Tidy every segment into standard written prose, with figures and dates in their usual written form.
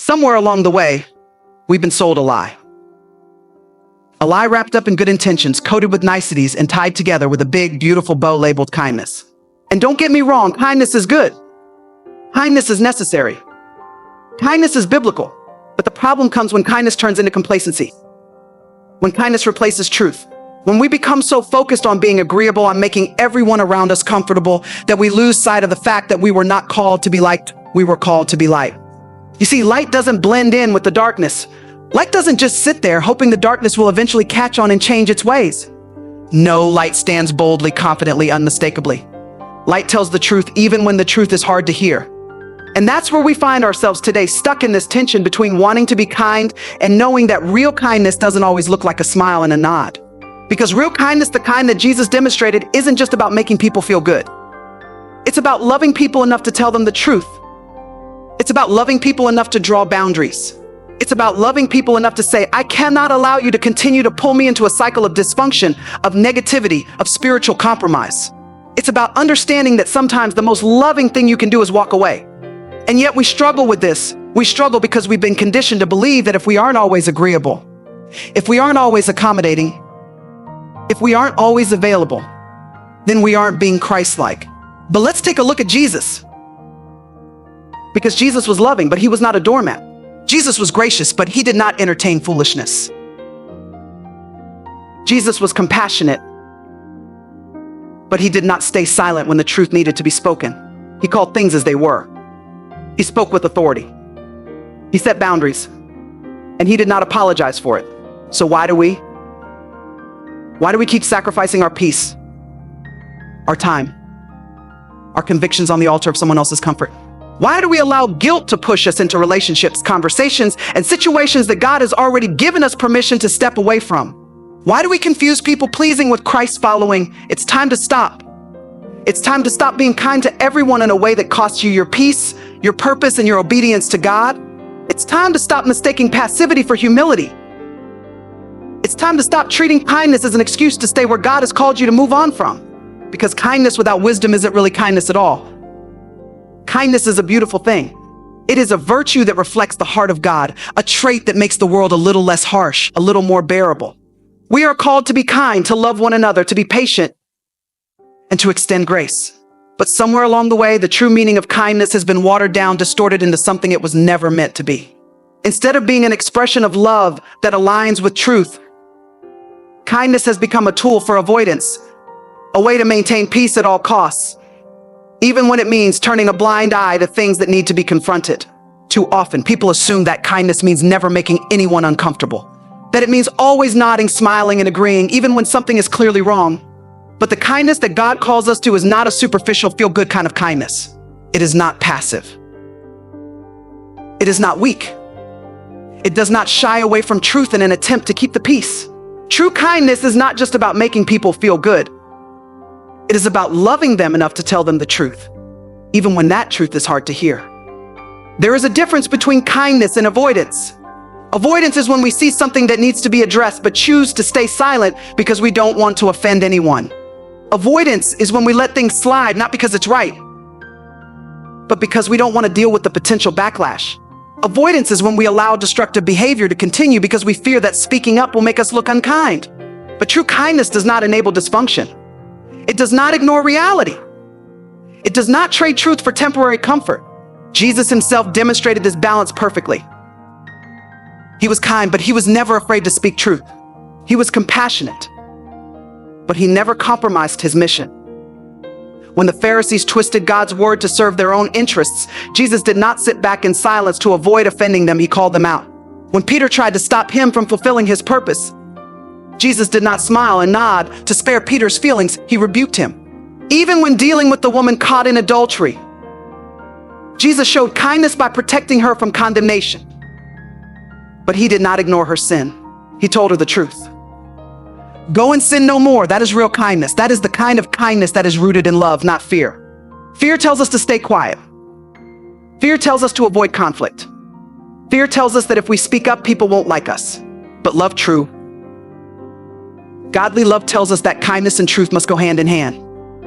Somewhere along the way, we've been sold a lie. A lie wrapped up in good intentions, coated with niceties, and tied together with a big, beautiful bow labeled kindness. And don't get me wrong, kindness is good. Kindness is necessary. Kindness is biblical. But the problem comes when kindness turns into complacency. When kindness replaces truth. When we become so focused on being agreeable, on making everyone around us comfortable, that we lose sight of the fact that we were not called to be liked, we were called to be light. You see, light doesn't blend in with the darkness. Light doesn't just sit there hoping the darkness will eventually catch on and change its ways. No, light stands boldly, confidently, unmistakably. Light tells the truth even when the truth is hard to hear. And that's where we find ourselves today, stuck in this tension between wanting to be kind and knowing that real kindness doesn't always look like a smile and a nod. Because real kindness, the kind that Jesus demonstrated, isn't just about making people feel good. It's about loving people enough to tell them the truth. It's about loving people enough to draw boundaries. It's about loving people enough to say, I cannot allow you to continue to pull me into a cycle of dysfunction, of negativity, of spiritual compromise. It's about understanding that sometimes the most loving thing you can do is walk away. And yet we struggle with this. We struggle because we've been conditioned to believe that if we aren't always agreeable, if we aren't always accommodating, if we aren't always available, then we aren't being Christ-like. But let's take a look at Jesus. Because Jesus was loving, but he was not a doormat. Jesus was gracious, but he did not entertain foolishness. Jesus was compassionate, but he did not stay silent when the truth needed to be spoken. He called things as they were. He spoke with authority. He set boundaries, and he did not apologize for it. So why do we keep sacrificing our peace, our time, our convictions on the altar of someone else's comfort? Why do we allow guilt to push us into relationships, conversations, and situations that God has already given us permission to step away from? Why do we confuse people pleasing with Christ following? It's time to stop. It's time to stop being kind to everyone in a way that costs you your peace, your purpose, and your obedience to God. It's time to stop mistaking passivity for humility. It's time to stop treating kindness as an excuse to stay where God has called you to move on from. Because kindness without wisdom isn't really kindness at all. Kindness is a beautiful thing. It is a virtue that reflects the heart of God, a trait that makes the world a little less harsh, a little more bearable. We are called to be kind, to love one another, to be patient, and to extend grace. But somewhere along the way, the true meaning of kindness has been watered down, distorted into something it was never meant to be. Instead of being an expression of love that aligns with truth, kindness has become a tool for avoidance, a way to maintain peace at all costs, even when it means turning a blind eye to things that need to be confronted. Too often, people assume that kindness means never making anyone uncomfortable, that it means always nodding, smiling, and agreeing, even when something is clearly wrong. But the kindness that God calls us to is not a superficial, feel-good kind of kindness. It is not passive. It is not weak. It does not shy away from truth in an attempt to keep the peace. True kindness is not just about making people feel good. It is about loving them enough to tell them the truth, even when that truth is hard to hear. There is a difference between kindness and avoidance. Avoidance is when we see something that needs to be addressed but choose to stay silent because we don't want to offend anyone. Avoidance is when we let things slide, not because it's right, but because we don't want to deal with the potential backlash. Avoidance is when we allow destructive behavior to continue because we fear that speaking up will make us look unkind. But true kindness does not enable dysfunction. It does not ignore reality. It does not trade truth for temporary comfort. Jesus himself demonstrated this balance perfectly. He was kind, but he was never afraid to speak truth. He was compassionate, but he never compromised his mission. When the Pharisees twisted God's word to serve their own interests, Jesus did not sit back in silence to avoid offending them. He called them out. When Peter tried to stop him from fulfilling his purpose, Jesus did not smile and nod to spare Peter's feelings. He rebuked him. Even when dealing with the woman caught in adultery, Jesus showed kindness by protecting her from condemnation. But he did not ignore her sin. He told her the truth. Go and sin no more. That is real kindness. That is the kind of kindness that is rooted in love, not fear. Fear tells us to stay quiet. Fear tells us to avoid conflict. Fear tells us that if we speak up, people won't like us. But love, true. Godly love tells us that kindness and truth must go hand in hand.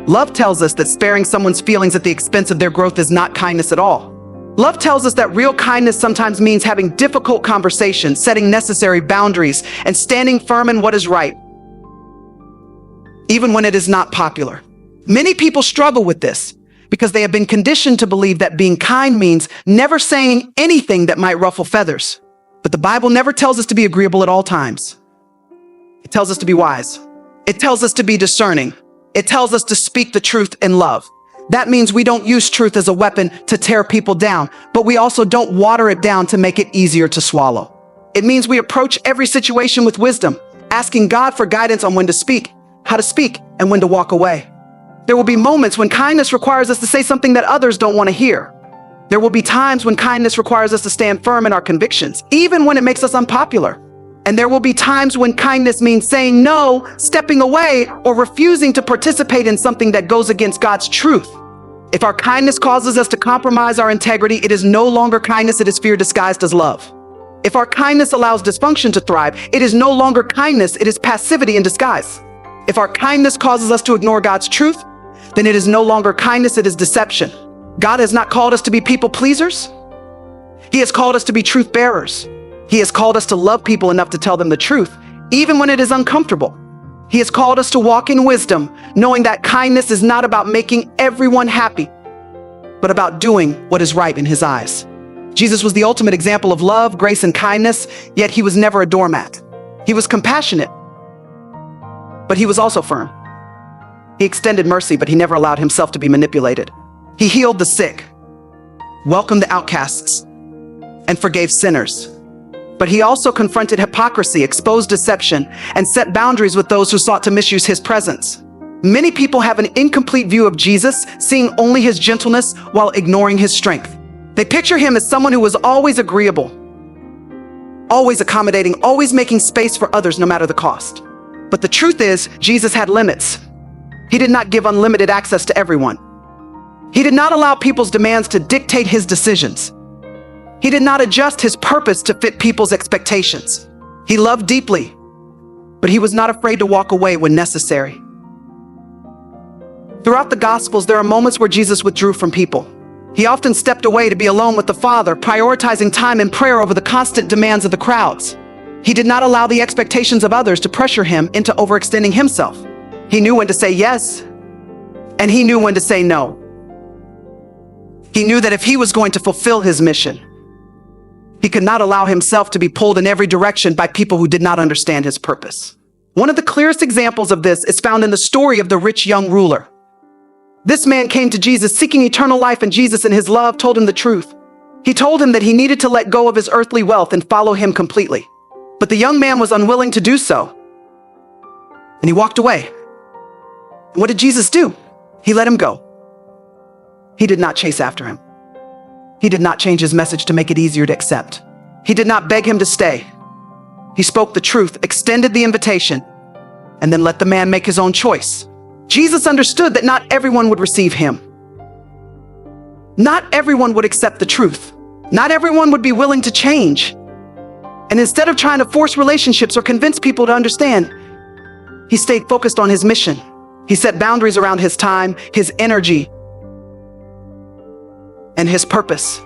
Love tells us that sparing someone's feelings at the expense of their growth is not kindness at all. Love tells us that real kindness sometimes means having difficult conversations, setting necessary boundaries, and standing firm in what is right, even when it is not popular. Many people struggle with this because they have been conditioned to believe that being kind means never saying anything that might ruffle feathers. But the Bible never tells us to be agreeable at all times. It tells us to be wise. It tells us to be discerning. It tells us to speak the truth in love. That means we don't use truth as a weapon to tear people down, but we also don't water it down to make it easier to swallow. It means we approach every situation with wisdom, asking God for guidance on when to speak, how to speak, and when to walk away. There will be moments when kindness requires us to say something that others don't want to hear. There will be times when kindness requires us to stand firm in our convictions, even when it makes us unpopular. And there will be times when kindness means saying no, stepping away, or refusing to participate in something that goes against God's truth. If our kindness causes us to compromise our integrity, it is no longer kindness, it is fear disguised as love. If our kindness allows dysfunction to thrive, it is no longer kindness, it is passivity in disguise. If our kindness causes us to ignore God's truth, then it is no longer kindness, it is deception. God has not called us to be people pleasers. He has called us to be truth bearers. He has called us to love people enough to tell them the truth, even when it is uncomfortable. He has called us to walk in wisdom, knowing that kindness is not about making everyone happy, but about doing what is right in His eyes. Jesus was the ultimate example of love, grace, and kindness, yet He was never a doormat. He was compassionate, but He was also firm. He extended mercy, but He never allowed Himself to be manipulated. He healed the sick, welcomed the outcasts, and forgave sinners. But He also confronted hypocrisy, exposed deception, and set boundaries with those who sought to misuse His presence. Many people have an incomplete view of Jesus, seeing only His gentleness while ignoring His strength. They picture Him as someone who was always agreeable, always accommodating, always making space for others no matter the cost. But the truth is, Jesus had limits. He did not give unlimited access to everyone. He did not allow people's demands to dictate His decisions. He did not adjust His purpose to fit people's expectations. He loved deeply, but He was not afraid to walk away when necessary. Throughout the Gospels, there are moments where Jesus withdrew from people. He often stepped away to be alone with the Father, prioritizing time in prayer over the constant demands of the crowds. He did not allow the expectations of others to pressure Him into overextending Himself. He knew when to say yes, and He knew when to say no. He knew that if He was going to fulfill His mission, He could not allow Himself to be pulled in every direction by people who did not understand His purpose. One of the clearest examples of this is found in the story of the rich young ruler. This man came to Jesus seeking eternal life, and Jesus in His love told him the truth. He told him that he needed to let go of his earthly wealth and follow Him completely. But the young man was unwilling to do so, and he walked away. What did Jesus do? He let him go. He did not chase after him. He did not change His message to make it easier to accept. He did not beg him to stay. He spoke the truth, extended the invitation, and then let the man make his own choice. Jesus understood that not everyone would receive Him. Not everyone would accept the truth. Not everyone would be willing to change. And instead of trying to force relationships or convince people to understand, He stayed focused on His mission. He set boundaries around His time, His energy, and His purpose.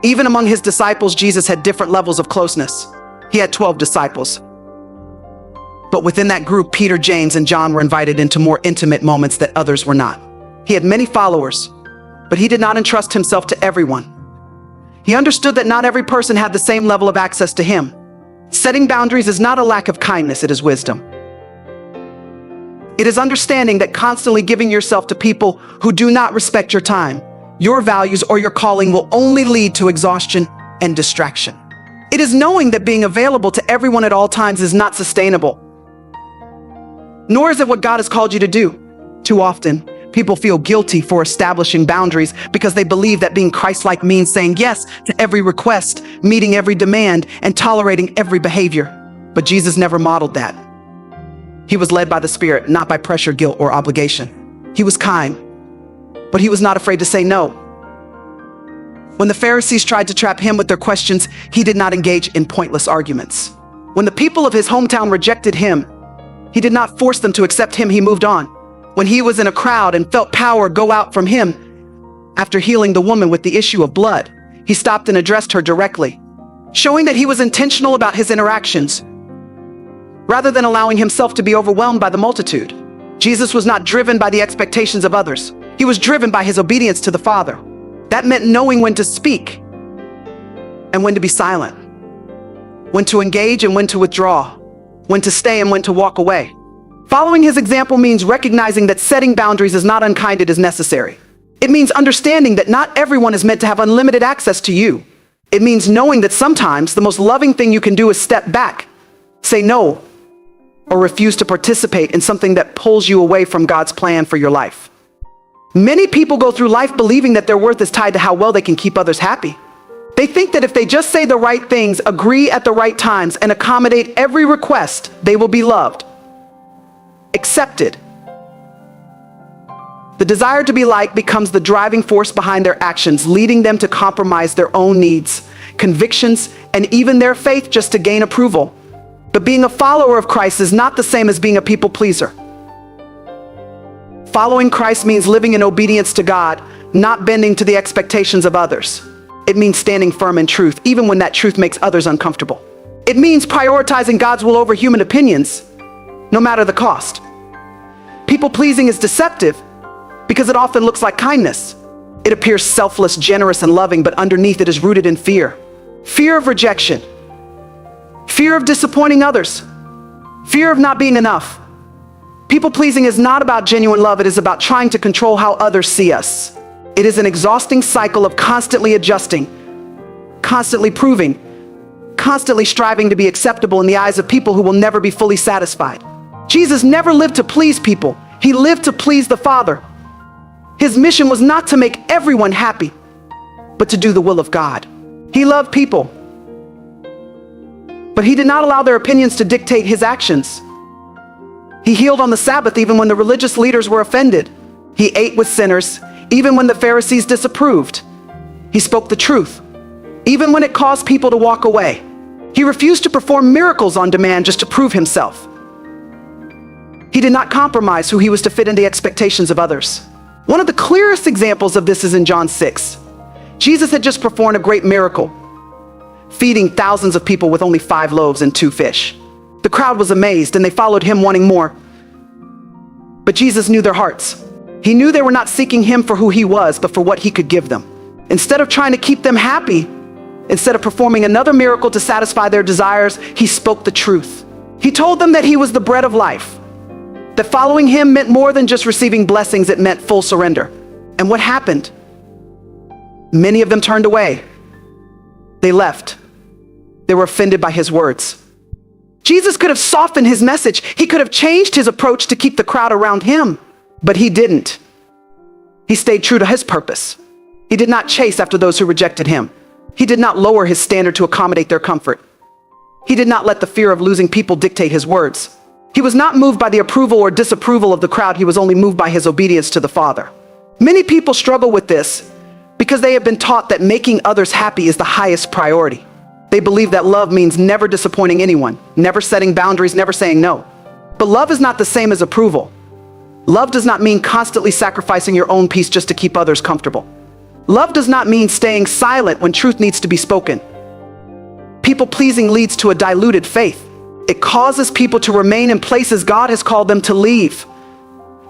Even among His disciples, Jesus had different levels of closeness. He had 12 disciples. But within that group, Peter, James, and John were invited into more intimate moments that others were not. He had many followers, but He did not entrust Himself to everyone. He understood that not every person had the same level of access to Him. Setting boundaries is not a lack of kindness, it is wisdom. It is understanding that constantly giving yourself to people who do not respect your time, your values, or your calling will only lead to exhaustion and distraction. It is knowing that being available to everyone at all times is not sustainable, nor is it what God has called you to do. Too often, people feel guilty for establishing boundaries because they believe that being Christ-like means saying yes to every request, meeting every demand, and tolerating every behavior. But Jesus never modeled that. He was led by the Spirit, not by pressure, guilt, or obligation. He was kind, but He was not afraid to say no. When the Pharisees tried to trap Him with their questions, He did not engage in pointless arguments. When the people of His hometown rejected Him, He did not force them to accept Him, He moved on. When He was in a crowd and felt power go out from Him after healing the woman with the issue of blood, He stopped and addressed her directly, showing that he was intentional about his interactions, rather than allowing himself to be overwhelmed by the multitude. Jesus was not driven by the expectations of others. He was driven by his obedience to the Father. That meant knowing when to speak and when to be silent, when to engage and when to withdraw, when to stay and when to walk away. Following his example means recognizing that setting boundaries is not unkind, it is necessary. It means understanding that not everyone is meant to have unlimited access to you. It means knowing that sometimes the most loving thing you can do is step back, say no, or refuse to participate in something that pulls you away from God's plan for your life. Many people go through life believing that their worth is tied to how well they can keep others happy. They think that if they just say the right things, agree at the right times, and accommodate every request, they will be loved, accepted. The desire to be liked becomes the driving force behind their actions, leading them to compromise their own needs, convictions, and even their faith just to gain approval. But being a follower of Christ is not the same as being a people pleaser. Following Christ means living in obedience to God, not bending to the expectations of others. It means standing firm in truth, even when that truth makes others uncomfortable. It means prioritizing God's will over human opinions, no matter the cost. People-pleasing is deceptive because it often looks like kindness. It appears selfless, generous, and loving, but underneath it is rooted in fear. Fear of rejection, fear of disappointing others, fear of not being enough. People-pleasing is not about genuine love, it is about trying to control how others see us. It is an exhausting cycle of constantly adjusting, constantly proving, constantly striving to be acceptable in the eyes of people who will never be fully satisfied. Jesus never lived to please people. He lived to please the Father. His mission was not to make everyone happy, but to do the will of God. He loved people, but he did not allow their opinions to dictate his actions. He healed on the Sabbath even when the religious leaders were offended. He ate with sinners even when the Pharisees disapproved. He spoke the truth even when it caused people to walk away. He refused to perform miracles on demand just to prove himself. He did not compromise who he was to fit in the expectations of others. One of the clearest examples of this is in John 6. Jesus had just performed a great miracle, feeding thousands of people with only 5 loaves and 2 fish. The crowd was amazed and they followed him wanting more. But Jesus knew their hearts. He knew they were not seeking him for who he was, but for what he could give them. Instead of trying to keep them happy, instead of performing another miracle to satisfy their desires, he spoke the truth. He told them that he was the bread of life, that following him meant more than just receiving blessings, it meant full surrender. And what happened? Many of them turned away. They left. They were offended by his words. Jesus could have softened his message. He could have changed his approach to keep the crowd around him, but he didn't. He stayed true to his purpose. He did not chase after those who rejected him. He did not lower his standard to accommodate their comfort. He did not let the fear of losing people dictate his words. He was not moved by the approval or disapproval of the crowd. He was only moved by his obedience to the Father. Many people struggle with this because they have been taught that making others happy is the highest priority. They believe that love means never disappointing anyone, never setting boundaries, never saying no. But love is not the same as approval. Love does not mean constantly sacrificing your own peace just to keep others comfortable. Love does not mean staying silent when truth needs to be spoken. People-pleasing leads to a diluted faith. It causes people to remain in places God has called them to leave,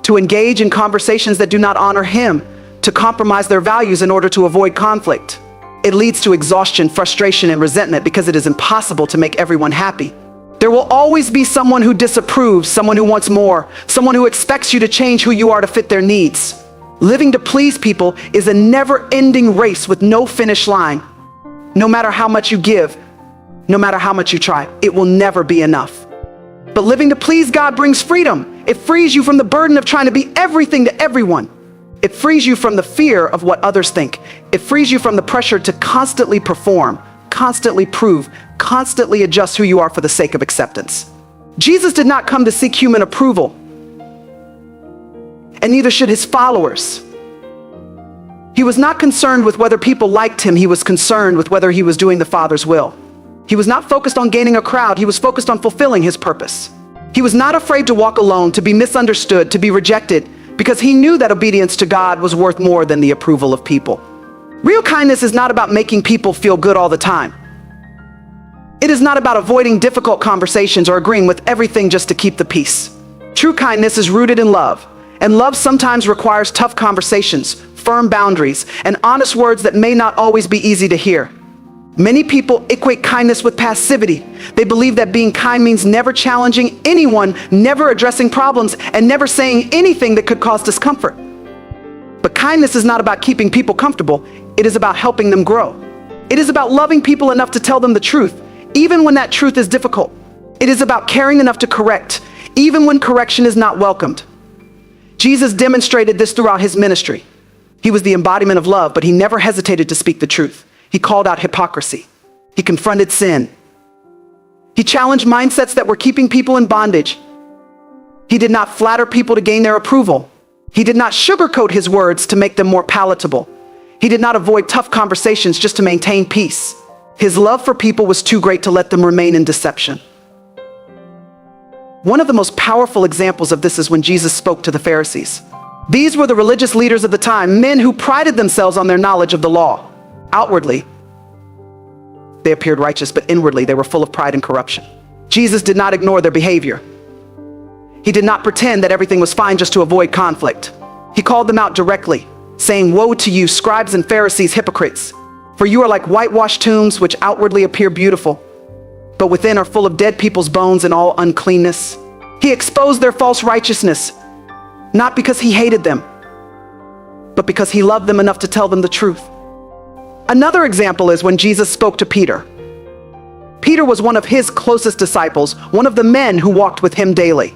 to engage in conversations that do not honor him, to compromise their values in order to avoid conflict. It leads to exhaustion, frustration, and resentment because it is impossible to make everyone happy. There will always be someone who disapproves, someone who wants more, someone who expects you to change who you are to fit their needs. Living to please people is a never-ending race with no finish line. No matter how much you give, no matter how much you try, it will never be enough. But living to please God brings freedom. It frees you from the burden of trying to be everything to everyone. It frees you from the fear of what others think. It frees you from the pressure to constantly perform, constantly prove, constantly adjust who you are for the sake of acceptance. Jesus did not come to seek human approval, and neither should his followers. He was not concerned with whether people liked him. He was concerned with whether he was doing the Father's will. He was not focused on gaining a crowd. He was focused on fulfilling his purpose. He was not afraid to walk alone, to be misunderstood, to be rejected, because he knew that obedience to God was worth more than the approval of people. Real kindness is not about making people feel good all the time. It is not about avoiding difficult conversations or agreeing with everything just to keep the peace. True kindness is rooted in love, and love sometimes requires tough conversations, firm boundaries, and honest words that may not always be easy to hear. Many people equate kindness with passivity. They believe that being kind means never challenging anyone, never addressing problems, and never saying anything that could cause discomfort. But kindness is not about keeping people comfortable. It is about helping them grow. It is about loving people enough to tell them the truth, even when that truth is difficult. It is about caring enough to correct, even when correction is not welcomed. Jesus demonstrated this throughout his ministry. He was the embodiment of love, but he never hesitated to speak the truth. He called out hypocrisy. He confronted sin. He challenged mindsets that were keeping people in bondage. He did not flatter people to gain their approval. He did not sugarcoat his words to make them more palatable. He did not avoid tough conversations just to maintain peace. His love for people was too great to let them remain in deception. One of the most powerful examples of this is when Jesus spoke to the Pharisees. These were the religious leaders of the time, men who prided themselves on their knowledge of the law. Outwardly, they appeared righteous, but inwardly they were full of pride and corruption. Jesus did not ignore their behavior. He did not pretend that everything was fine just to avoid conflict. He called them out directly, saying, "Woe to you, scribes and Pharisees, hypocrites! For you are like whitewashed tombs, which outwardly appear beautiful, but within are full of dead people's bones and all uncleanness." He exposed their false righteousness, not because he hated them, but because he loved them enough to tell them the truth. Another example is when Jesus spoke to Peter. Peter was one of his closest disciples, one of the men who walked with him daily.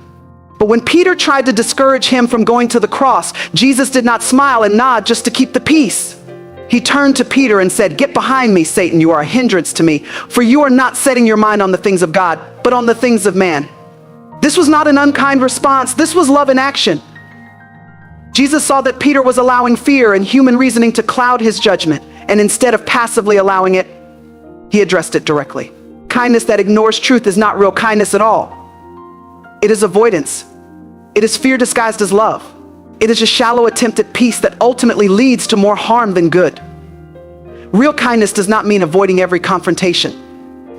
But when Peter tried to discourage him from going to the cross, Jesus did not smile and nod just to keep the peace. He turned to Peter and said, "Get behind me, Satan, you are a hindrance to me, for you are not setting your mind on the things of God, but on the things of man." This was not an unkind response. This was love in action. Jesus saw that Peter was allowing fear and human reasoning to cloud his judgment, and instead of passively allowing it, he addressed it directly. Kindness that ignores truth is not real kindness at all. It is avoidance. It is fear disguised as love. It is a shallow attempt at peace that ultimately leads to more harm than good. Real kindness does not mean avoiding every confrontation.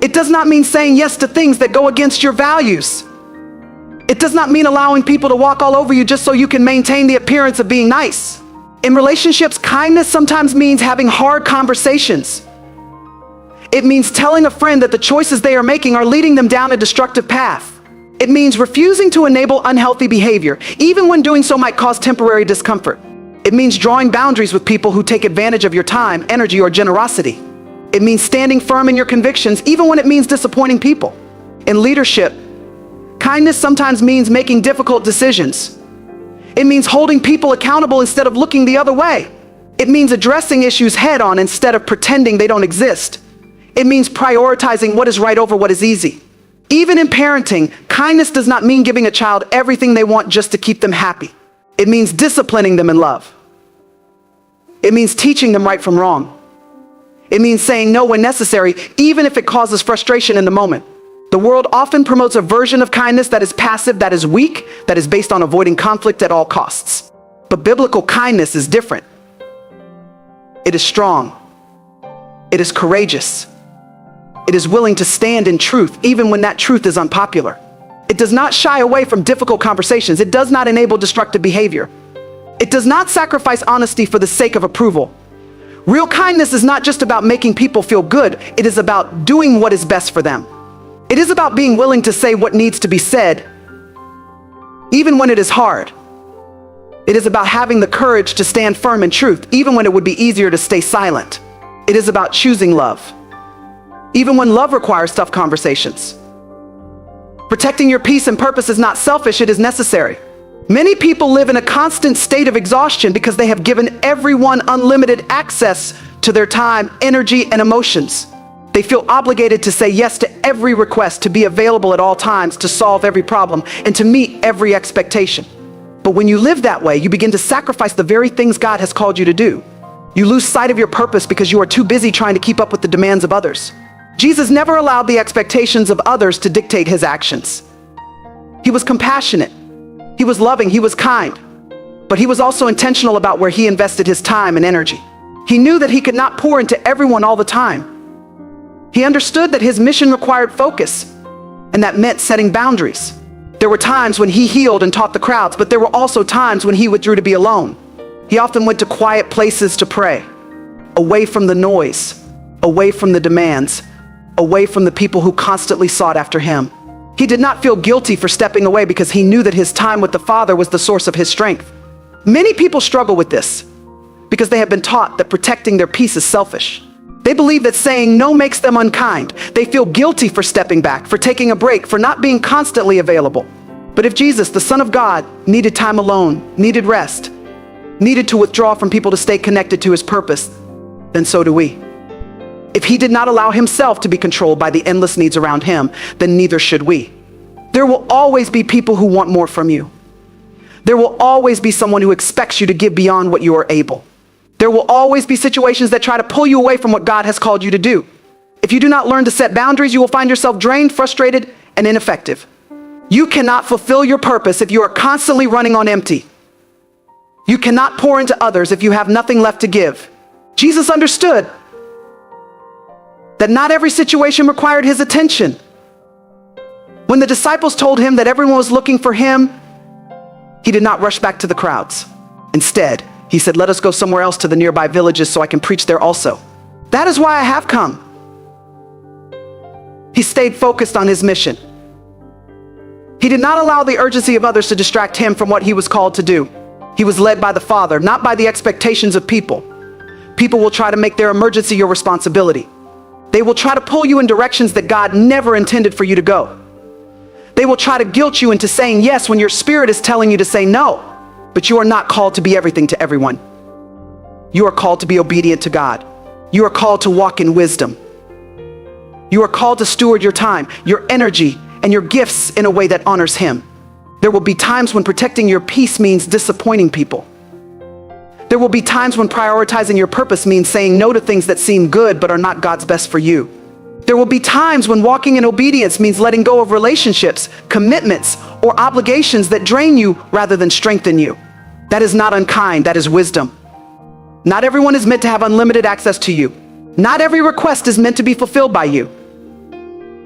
It does not mean saying yes to things that go against your values. It does not mean allowing people to walk all over you just so you can maintain the appearance of being nice. In relationships, kindness sometimes means having hard conversations. It means telling a friend that the choices they are making are leading them down a destructive path. It means refusing to enable unhealthy behavior, even when doing so might cause temporary discomfort. It means drawing boundaries with people who take advantage of your time, energy, or generosity. It means standing firm in your convictions, even when it means disappointing people. In leadership, kindness sometimes means making difficult decisions. It means holding people accountable instead of looking the other way. It means addressing issues head-on instead of pretending they don't exist. It means prioritizing what is right over what is easy. Even in parenting, kindness does not mean giving a child everything they want just to keep them happy. It means disciplining them in love. It means teaching them right from wrong. It means saying no when necessary, even if it causes frustration in the moment. The world often promotes a version of kindness that is passive, that is weak, that is based on avoiding conflict at all costs. But biblical kindness is different. It is strong. It is courageous. It is willing to stand in truth, even when that truth is unpopular. It does not shy away from difficult conversations. It does not enable destructive behavior. It does not sacrifice honesty for the sake of approval. Real kindness is not just about making people feel good. It is about doing what is best for them. It is about being willing to say what needs to be said, even when it is hard. It is about having the courage to stand firm in truth, even when it would be easier to stay silent. It is about choosing love, even when love requires tough conversations. Protecting your peace and purpose is not selfish, it is necessary. Many people live in a constant state of exhaustion because they have given everyone unlimited access to their time, energy, and emotions. They feel obligated to say yes to every request, to be available at all times, to solve every problem, and to meet every expectation. But when you live that way, you begin to sacrifice the very things God has called you to do. You lose sight of your purpose because you are too busy trying to keep up with the demands of others. Jesus never allowed the expectations of others to dictate his actions. He was compassionate. He was loving. He was kind. But he was also intentional about where he invested his time and energy. He knew that he could not pour into everyone all the time. He understood that his mission required focus, and that meant setting boundaries. There were times when he healed and taught the crowds, but there were also times when he withdrew to be alone. He often went to quiet places to pray, away from the noise, away from the demands, away from the people who constantly sought after him. He did not feel guilty for stepping away because he knew that his time with the Father was the source of his strength. Many people struggle with this because they have been taught that protecting their peace is selfish. They believe that saying no makes them unkind. They feel guilty for stepping back, for taking a break, for not being constantly available. But if Jesus, the Son of God, needed time alone, needed rest, needed to withdraw from people to stay connected to his purpose, then so do we. If he did not allow himself to be controlled by the endless needs around him, then neither should we. There will always be people who want more from you. There will always be someone who expects you to give beyond what you are able. There will always be situations that try to pull you away from what God has called you to do. If you do not learn to set boundaries, you will find yourself drained, frustrated, and ineffective. You cannot fulfill your purpose if you are constantly running on empty. You cannot pour into others if you have nothing left to give. Jesus understood that not every situation required his attention. When the disciples told him that everyone was looking for him, he did not rush back to the crowds. Instead, he said, "Let us go somewhere else to the nearby villages so I can preach there also. That is why I have come." He stayed focused on his mission. He did not allow the urgency of others to distract him from what he was called to do. He was led by the Father, not by the expectations of people. People will try to make their emergency your responsibility. They will try to pull you in directions that God never intended for you to go. They will try to guilt you into saying yes when your spirit is telling you to say no. But you are not called to be everything to everyone. You are called to be obedient to God. You are called to walk in wisdom. You are called to steward your time, your energy, and your gifts in a way that honors him. There will be times when protecting your peace means disappointing people. There will be times when prioritizing your purpose means saying no to things that seem good but are not God's best for you. There will be times when walking in obedience means letting go of relationships, commitments, or obligations that drain you rather than strengthen you. That is not unkind, that is wisdom. Not everyone is meant to have unlimited access to you. Not every request is meant to be fulfilled by you.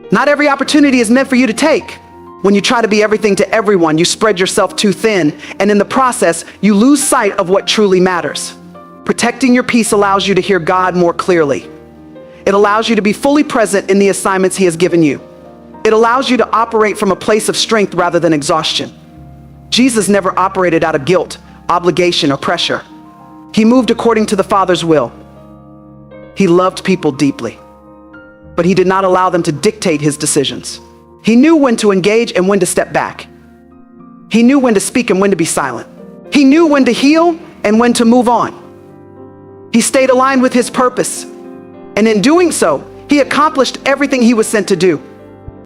Not every opportunity is meant for you to take. When you try to be everything to everyone, you spread yourself too thin, and in the process, you lose sight of what truly matters. Protecting your peace allows you to hear God more clearly. It allows you to be fully present in the assignments he has given you. It allows you to operate from a place of strength rather than exhaustion. Jesus never operated out of guilt, obligation, or pressure. He moved according to the Father's will. He loved people deeply, but he did not allow them to dictate his decisions. He knew when to engage and when to step back. He knew when to speak and when to be silent. He knew when to heal and when to move on. He stayed aligned with his purpose, and in doing so, he accomplished everything he was sent to do.